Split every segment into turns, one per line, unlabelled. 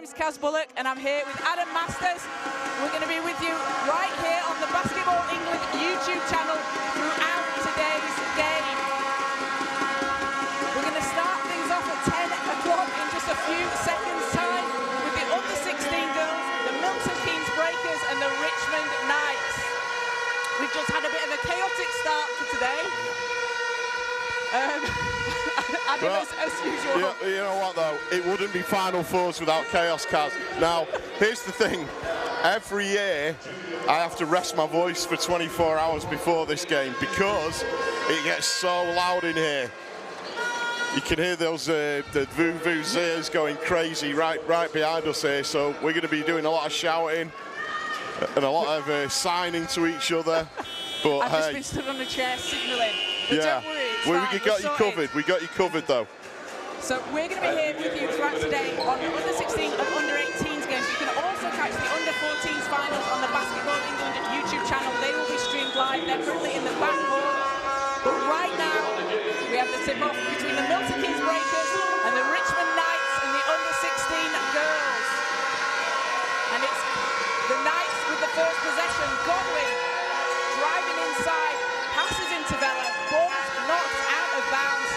name's Kaz Bullock, and I'm here with Adam Masters. We're going to be with you right here on the Basketball England YouTube channel throughout today's game. We're going to start things off at 10 o'clock in just a few seconds' time with the under-16 girls, the Milton Keynes Breakers, and the Richmond Knights. We've just had a bit of a chaotic start to today.
Well,
as usual.
You know what though, it wouldn't be Final Fours without chaos, Kaz. Now, here's the thing, every year I have to rest my voice for 24 hours before this game because it gets so loud in here. You can hear those the vuvuzeras going crazy right behind us here, so we're going to be doing a lot of shouting and a lot of signing to each other. But
I've just been stood on a chair signalling. But
yeah,
don't worry, it's
we
fine,
got you covered. We got you covered though.
So we're going to be here with you throughout today on the under-16 and under-18s games. You can also catch the under-14s finals on the Basketball England YouTube channel. They will be streamed live. They're currently in the back hall. But right now, we have the tip-off between the Milton Keynes Breakers and the Richmond Knights and the under-16 girls. And it's the Knights with the first possession. Godwin driving inside, passes into Vella, ball's knocked out of bounds.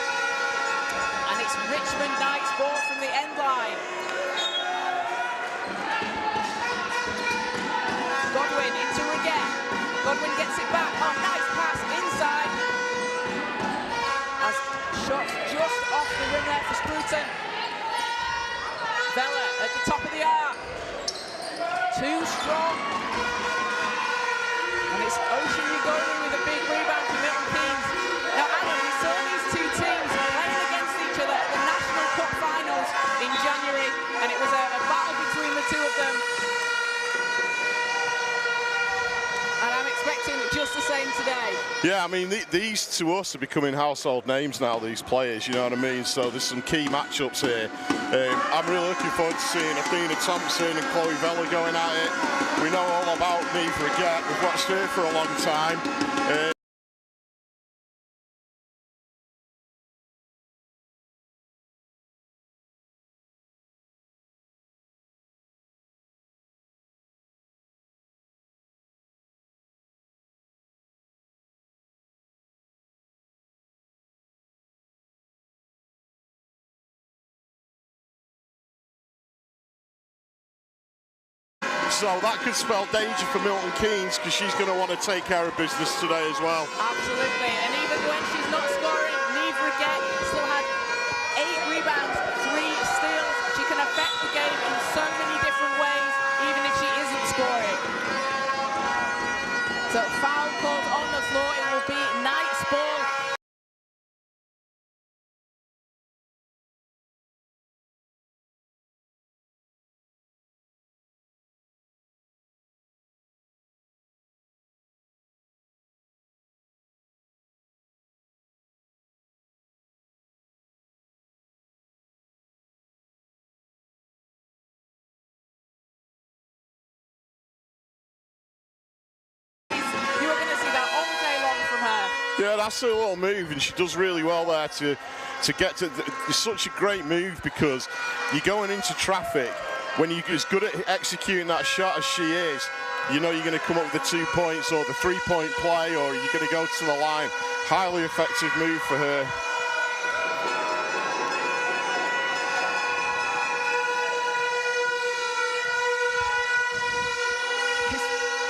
And it's Richmond Knights ball from the end line. Godwin into Reguet. Godwin gets it back. Oh, nice pass inside. As shots just off the rim there for Scruton. Vella at the top of the arc. Too strong. And it's Ocean Ugoni with a big rebound from Milton Keynes. Now, Adam, we saw these two teams playing against each other at the National Cup Finals in January, and it was a battle between the two of them. And I'm expecting just the same today. Yeah,
I mean, these to us are becoming household names now, these players, you know what I mean? So there's some key matchups here. I'm really looking forward to seeing Athena Thompson and Chloe Vella going at it. We know all about Niamh Reguet. We've watched her for a long time. So that could spell danger for Milton Keynes because she's going to want to take care of business today as well.
Absolutely, and even when she's not scoring, Niamh Reguet still had 8 rebounds, 3 steals. She can affect the game in so many different ways, even if she isn't scoring. So foul called on the floor, it will be Knights ball.
Yeah, that's a little move, and she does really well there to get to. It's such a great move because you're going into traffic. When you're as good at executing that shot as she is, you know you're going to come up with the 2 points or the 3-point play, or you're going to go to the line. Highly effective move for her.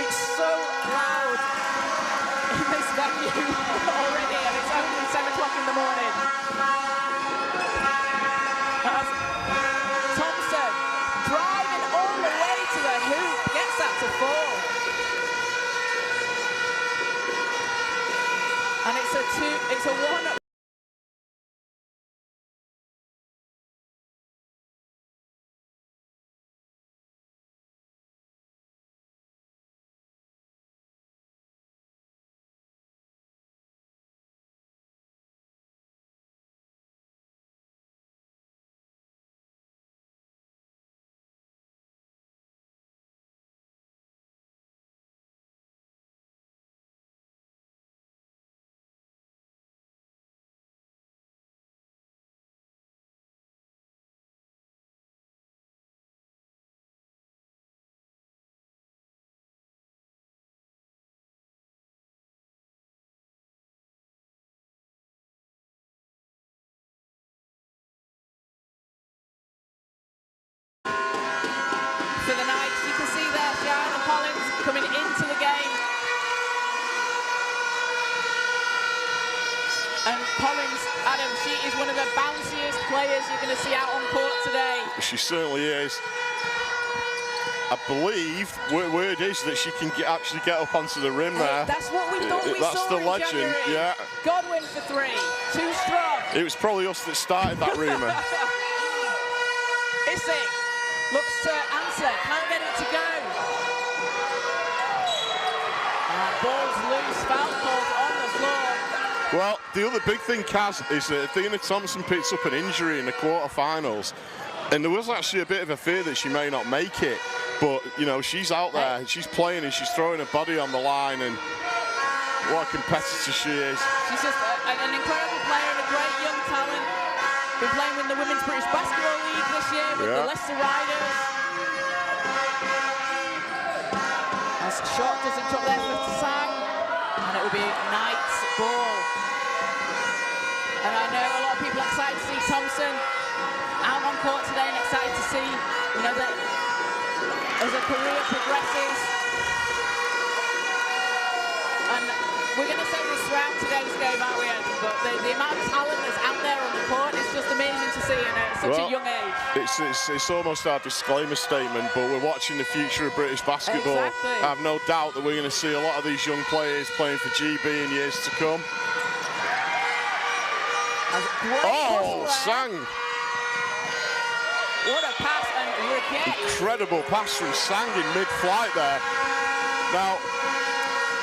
It's so loud in this venue already, and it's only 7 o'clock in the morning. As Thompson driving all the way to the hoop, gets that to fall. And it's a 1 And Collins, Adam, she is one of the bounciest players you're going to see out on court today.
She certainly is. I believe word is that she can actually get up onto the rim there.
That's what we thought we
That's
saw
the
in
legend,
January.
yeah.
Godwin for 3, too strong.
It was probably us that started that rumour.
Issik looks to answer, can't get it to go. And ball's loose, foul called on the floor.
Well, the other big thing, Kaz, is that Athena Thompson picks up an injury in the quarterfinals, and there was actually a bit of a fear that she may not make it. But, you know, she's out there, she's playing and she's throwing her body on the line, and what a competitor she is.
She's just an incredible player and a great young talent. Been playing with the Women's British Basketball League this year with the Leicester Riders. As shot doesn't drop there for Sang, and it will be Knight's ball. And I know a lot of people are excited to see Thompson out on court today and excited to see, you know, that as her career progresses. And we're going to say this throughout today's game, aren't we, Ed? But the amount of talent that's out there on the court is just amazing to see at such a young age.
It's almost our disclaimer statement, but we're watching the future of British basketball.
Exactly.
I have no doubt that we're going to see a lot of these young players playing for GB in years to come. Oh, Sang!
What a pass, and Riquet.
Incredible pass from Sang in mid-flight there. Now,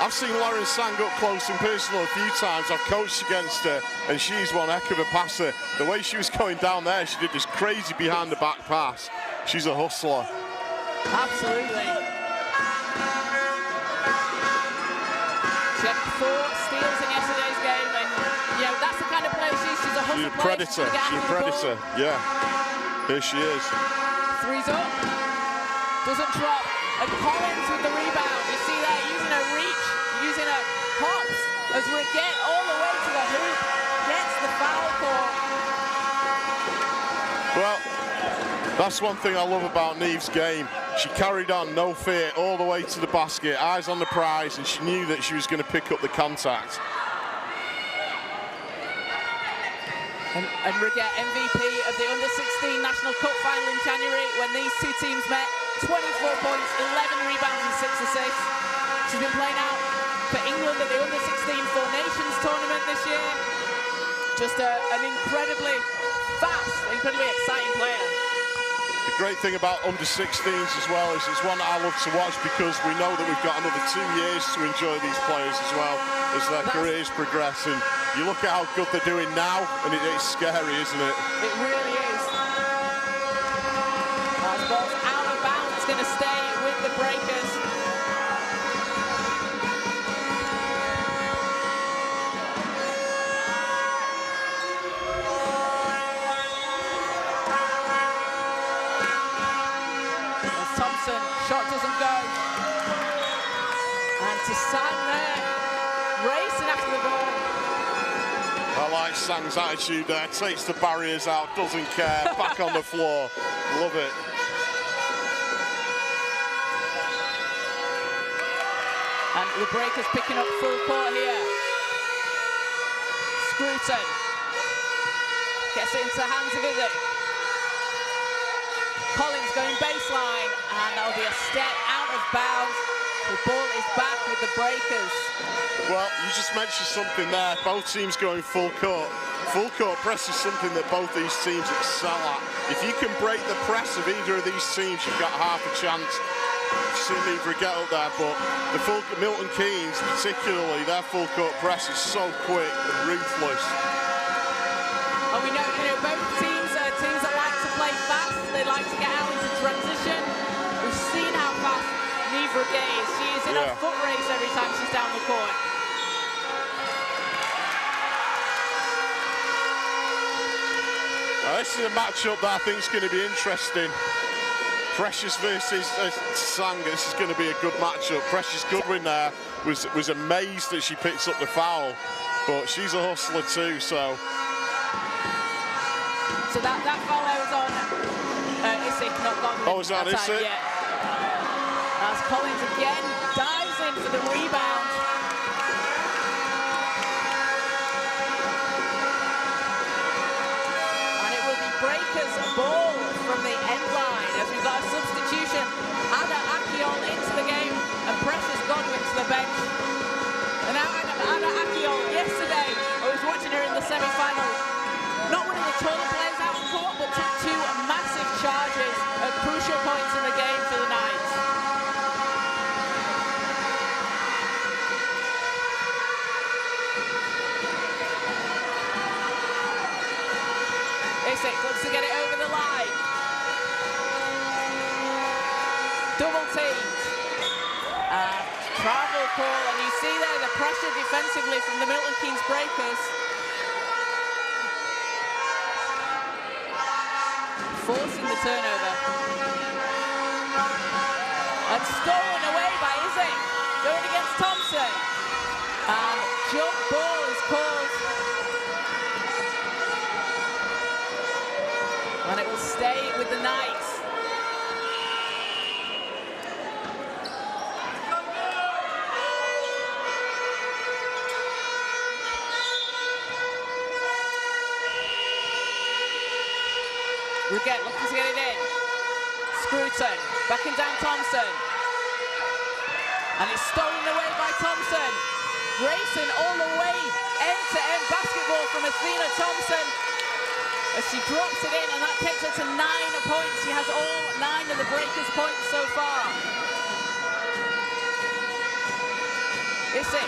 I've seen Lauren Sang up close and personal a few times. I've coached against her, and she's one heck of a passer. The way she was going down there, she did this crazy behind-the-back pass. She's a hustler.
Absolutely. She had 4 steals in yesterday's game, and you know, that's the kind of player she is. She's a hustler.
She's a predator. She's a predator, yeah. Here she is.
3's up. Doesn't drop. And Collins with the rebound. You see that, using her reach, using her hops as Riquet all the way to the hoop. Gets the foul call.
Well, that's one thing I love about Neve's game. She carried on, no fear, all the way to the basket, eyes on the prize, and she knew that she was going to pick up the contact.
And Riquet, MVP of the Under-16 National Cup final in January when these two teams met. 24 points, 11 rebounds and 6 assists. She's been playing out for England at the Under-16 Four Nations tournament this year. Just an incredibly fast, incredibly exciting player.
The great thing about Under-16s as well is it's one that I love to watch because we know that we've got another 2 years to enjoy these players as well as their careers progress. And you look at how good they're doing now, and it's scary, isn't it?
It really is. The ball's out of bounds. It's going to stay with the Breakers. As Thompson, shot doesn't go. And to Sang there, racing after the ball.
I like Sang's attitude there, takes the barriers out, doesn't care, back on the floor, love it.
And the Breakers picking up full court here. Scruton gets it into the hands of Issik. Collins going baseline, and that'll be a step out of bounds. The ball is back with the Breakers.
Well, you just mentioned something there, both teams going full court. Full court press is something that both these teams excel at. If you can break the press of either of these teams, you've got half a chance. You've seen me get up there, but the Milton Keynes particularly, their full court press is so quick and ruthless.
And we know, both teams are teams that like to play fast. They like to get out into transition. We've seen how fast Niamh Riquet is. She is in a foot race every time she's down the court.
Now, this is a matchup that I think is going to be interesting. Precious versus Sang. This is going to be a good matchup. Precious Goodwin there was amazed that she picks up the foul, but she's a hustler too. So
that foul there was on Issik, not Godwin.
Oh, was that Issik?
Yeah. As Collins again dives in for the rebound. the bench. And now Anna Akio, yesterday, I was watching her in the semi-final. Not one of the taller players out on court, but took two massive charges at crucial points in the game for the Knights. Isick looks to get it over the line. Double teamed. Travel call, and you see there the pressure defensively from the Milton Keynes Breakers. Forcing the turnover. And stolen away by Isick. Going against Thompson. And jump ball is called. And it will stay with the Knights. Riggett looking to get it in. Scruton, backing down Thompson. And it's stolen away by Thompson. Grayson all the way, end-to-end basketball from Athena Thompson. As she drops it in, and that takes her to 9 points. She has all 9 of the Breakers' points so far. Isick.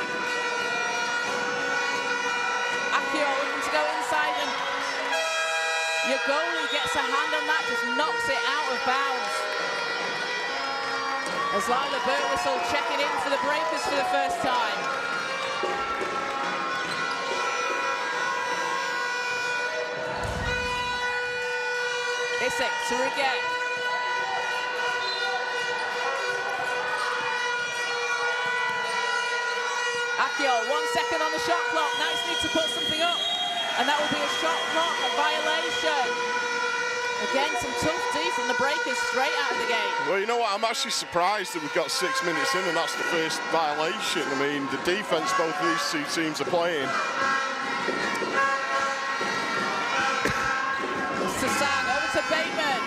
Akio looking to go inside, and your goalie gets a hand on that, just knocks it out of bounds. As Lila Burwhistle checking in for the Breakers for the first time. Isick to Riggett. Akio, 1 second on the shot clock. Knights need to put something up. And that will be a shot clock, a violation. Again, some tough D from the Breakers straight out of the gate.
Well, you know what? I'm actually surprised that we've got 6 minutes in and that's the first violation. I mean, the defense both of these two teams are playing.
Sasan over to Bateman.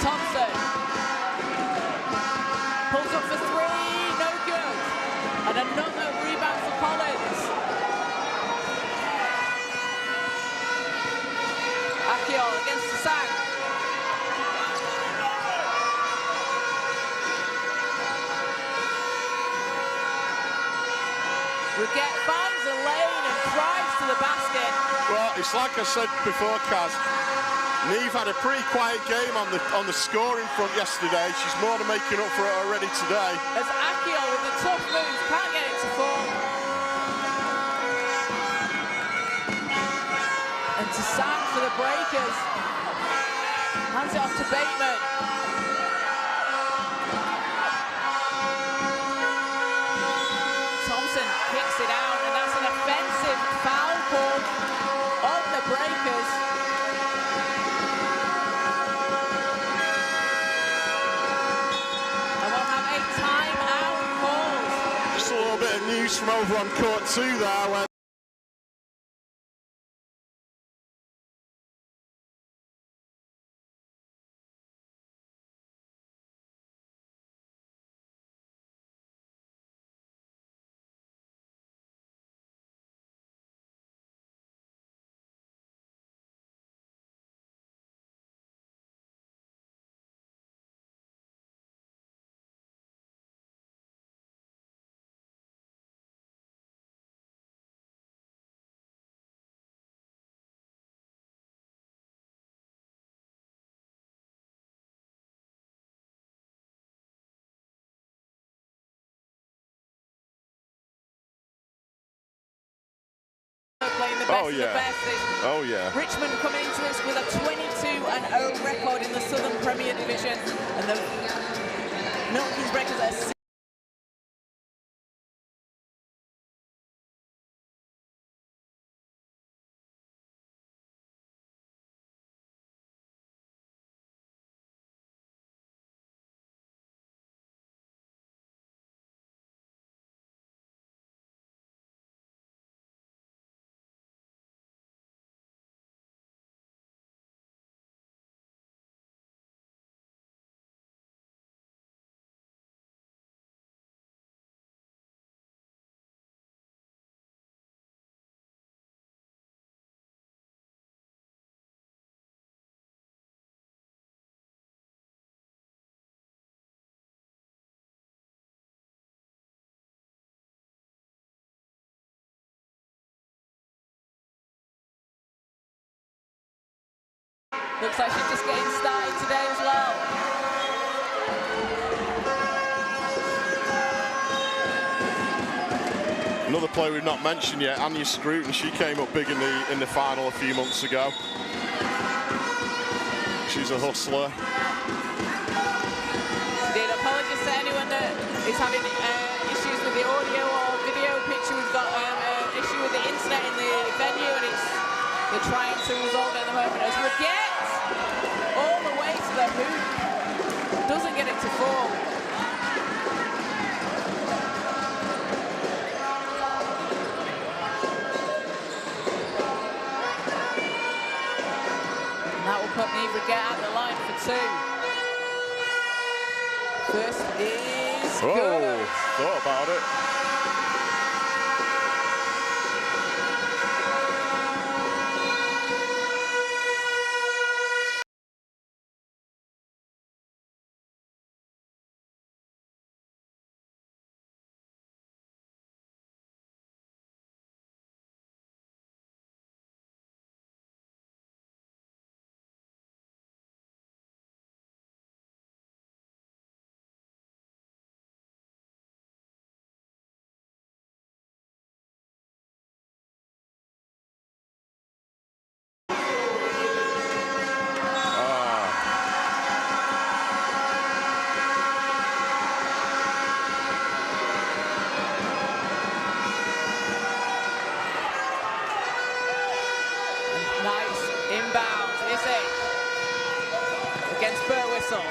Thompson. Pulls up for 3, no good. And another rebound for Collins. Akio against Sasan. Riggett finds a lane and drives to the basket.
Well, it's like I said before, Kaz. Neve had a pretty quiet game on the scoring front yesterday. She's more than making up for it already today.
As Akio with the tough move, can't get it to fall. And to Sam for the Breakers. Hands it off to Bateman. Thompson kicks it out, and that's an offensive foul call on the Breakers. And we'll have a timeout called.
Just a little bit of news from over on court 2 there, where
playing the best of the best.
Oh yeah.
Richmond coming into this with a 22-0 record in the Southern Premier Division, and the Milton Keynes Breakers are Looks like she's just getting started today as well.
Another player we've not mentioned yet, Anya Scruton. She came up big in the final a few months ago. She's a hustler.
Indeed, apologies to anyone that is having issues with the audio or video picture. We've got an issue with the internet in the venue, and they're trying to resolve it at the moment. As Raget all the way to the hoop, doesn't get it to fall. And that will put Niamh Raget out the line for two. First is good.
Thought about it.
Nice inbound, is it? Against Burwhistle.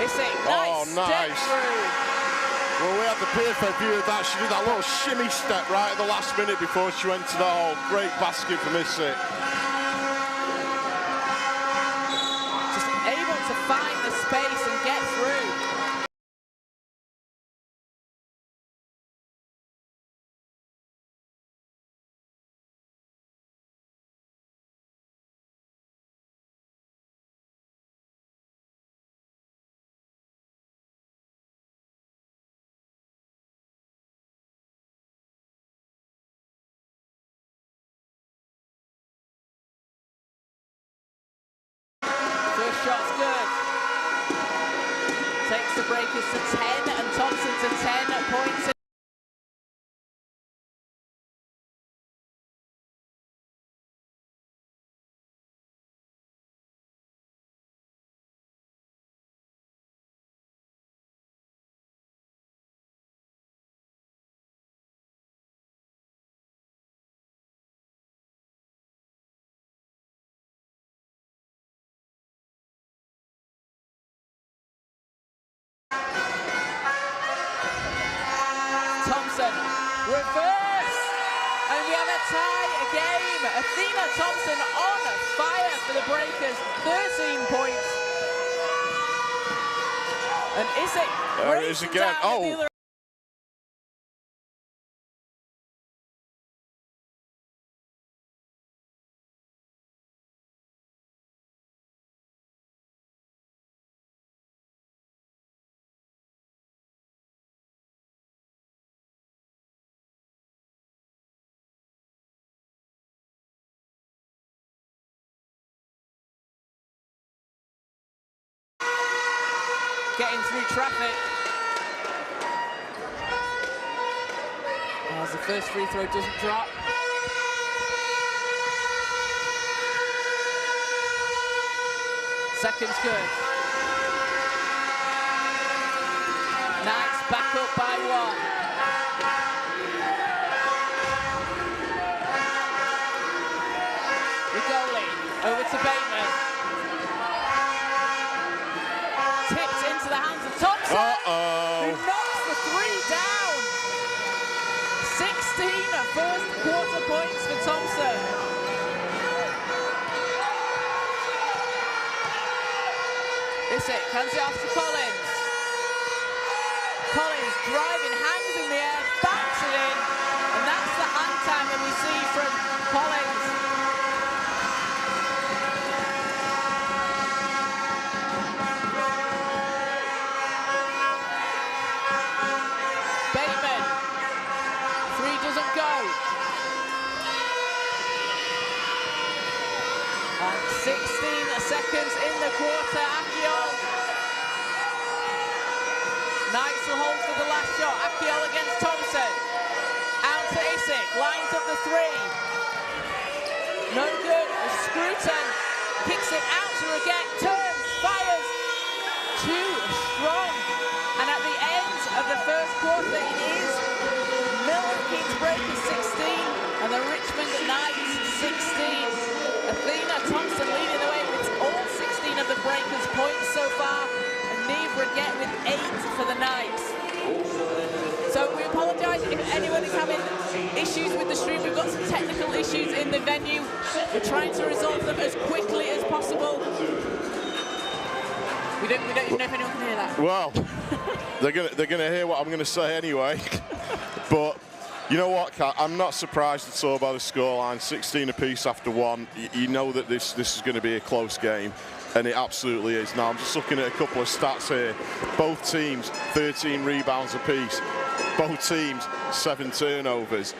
Is it? Nice step through.
Well, we had the perfect view of that. She did that little shimmy step right at the last minute before she went to the hole. Great basket from Issik.
Just able to find the space and get through. First shot's good. Takes the Breakers to 10 and Thompson to 10 points. Thompson, reverse, and we have a tie game. Athena Thompson on fire for the Breakers, 13 points. And Issik
there it is again. Oh.
Getting through traffic. As the first free throw doesn't drop. Second's good. Nice, back up by one. Rigoli over to Bateman. Tipped into the hands of Thompson, who knocks the three down. 16 first quarter points for Thompson. Issik hands it off to Collins. Collins driving, hangs in the air, backs it in, and that's the hand time that we see from Collins. Bateman, three doesn't go. seconds in the quarter. Akiol. Knights will hold for the last shot. Akiol against Thompson. Out to Isik. Lines up the three. No good. Scruton kicks it out to Reget. Turns. Fires. Too strong. And at the end of the first quarter, it is Milton Keynes Breakers 16 and the Richmond Knights 16. Athena Thompson leading the way with all 16 of the Breakers points so far, and Niamh Reget with 8 for the Knights. So we apologise if anyone is having issues with the stream. We've got some technical issues in the venue. We're trying to resolve them as quickly as possible. We don't even know if anyone can hear that.
Well, they're gonna hear what I'm gonna say anyway. But you know what, Kat? I'm not surprised at all by the scoreline. 16 apiece after one. You know that this is going to be a close game, and it absolutely is. Now I'm just looking at a couple of stats here. Both teams 13 rebounds apiece. Both teams 7 turnovers.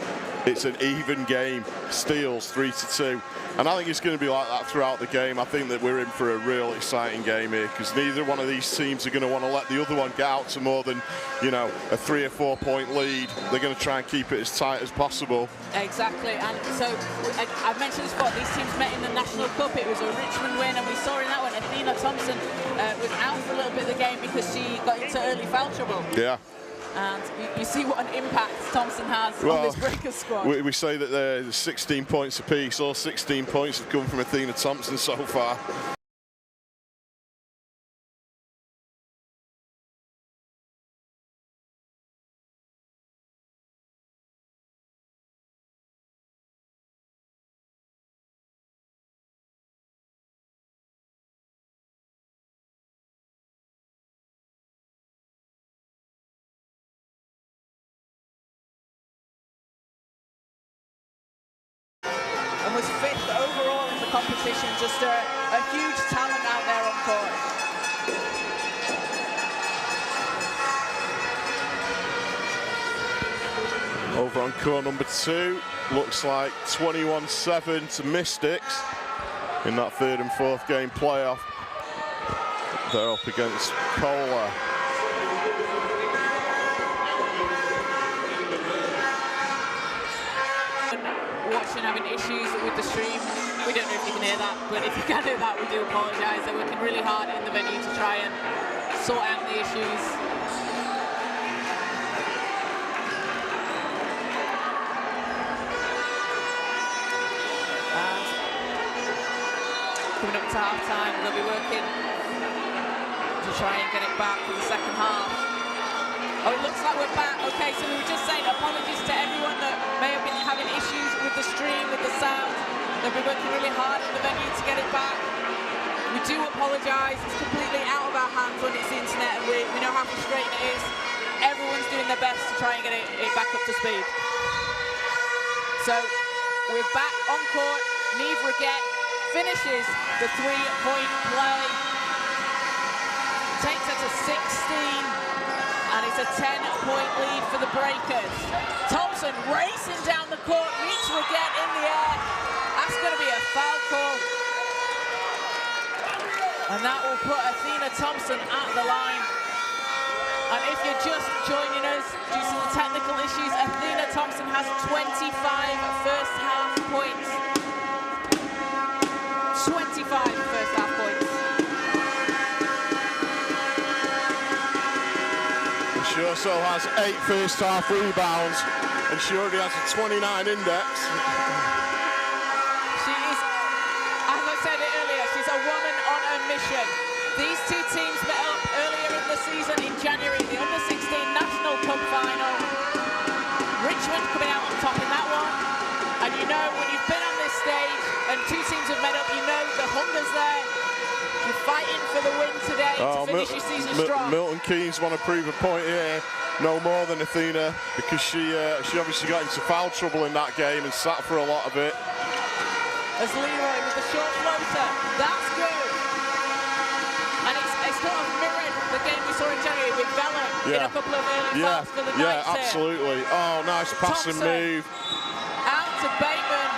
It's an even game. Steals 3-2. And I think it's going to be like that throughout the game. I think that we're in for a real exciting game here, because neither one of these teams are going to want to let the other one get out to more than, you know, a 3 or 4 point lead. They're going to try and keep it as tight as possible.
Exactly. And so I've mentioned this before, these teams met in the National Cup. It was a Richmond win, and we saw in that one Athena Thompson was out for a little bit of the game because she got into early foul trouble. Yeah. And you see what an impact Thompson has on this Breakers squad.
We say that there's 16 points apiece. All 16 points have come from Athena Thompson so far.
Was 5th overall in the competition, just a huge talent out there on court.
Over on court number 2, looks like 21-7 to Mystics in that 3rd and 4th game playoff. They're up against Kohler.
Watching, having issues with the stream. We don't know if you can hear that, but if you can hear that, we do apologise. They're working really hard in the venue to try and sort out the issues. And coming up to half time, they'll be working to try and get it back for the second half. Oh, it looks like we're back. Okay, so we were just saying apologies to everyone that may have been having issues with the stream, with the sound. They've been working really hard in the venue to get it back. We do apologise. It's completely out of our hands when it's the internet, and we know how frustrating it is. Everyone's doing their best to try and get it back up to speed. So we're back on court. Niamh Reget finishes the 3-point play. Takes it to 16. And it's a 10-point lead for the Breakers. Thompson racing down the court, meets Reget in the air. That's going to be a foul call. And that will put Athena Thompson at the line. And if you're just joining us due to the technical issues, Athena Thompson has 25 first half points. 25 first half points.
She also has 8 first half rebounds, and she already has a 29 index.
She is, as I said it earlier, she's a woman on a mission. These two teams met up earlier in the season in January, the Under-16 National Cup final. Richmond coming out on top in that one. And you know, when you've been on this stage and two teams have met up, you know the hunger's there. You're fighting for the win today to finish your season strong.
Milton Keynes want to prove a point here, no more than Athena, because she obviously got into foul trouble in that game and sat for a lot of it.
As Leroy with the short floater, that's good. And it's kind of mirrored the game we saw in January with Vellum in a couple of early fouls for the Knights.
Yeah, absolutely. Oh, nice passing move.
Out to Bateman.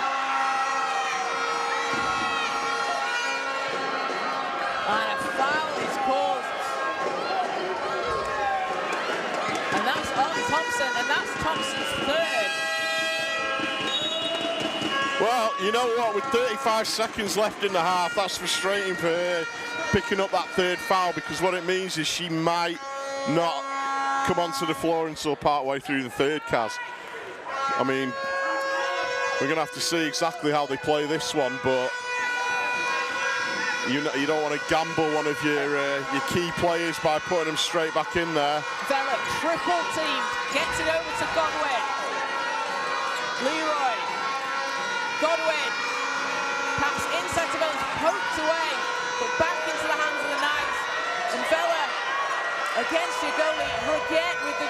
and that's Thompson's third.
Well, you know what, with 35 seconds left in the half, that's frustrating for her, picking up that third foul, because what it means is she might not come onto the floor until partway through the third, Kaz. I mean, we're going to have to see exactly how they play this one, but you don't want to gamble one of your key players by putting them straight back in there.
Vela triple teamed, gets it over to Godwin. Leroy. Godwin. Pass inside to Vela, poked away, but back into the hands of the Knights. And Vela against your goalie, Reguet with the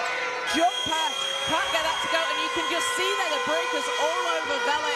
jumper. Can't get that to go, and you can just see there the breakers all over Vela.